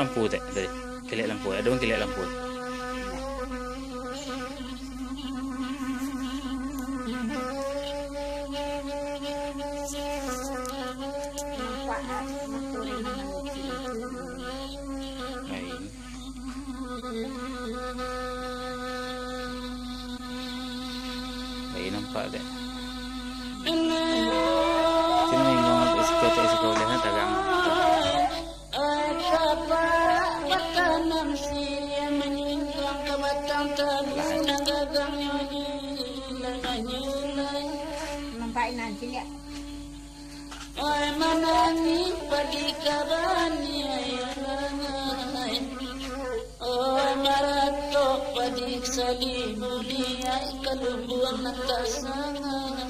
lampu tak tadi? Kelek lampu. Ada orang kelek lampu. Baik nampak tak? Sini ngomong sekolah boleh tagang. Nampak nanti ya. Oi manani padi kabani ayangai. Oi marato padi sali mulia kalumbuan natasanga.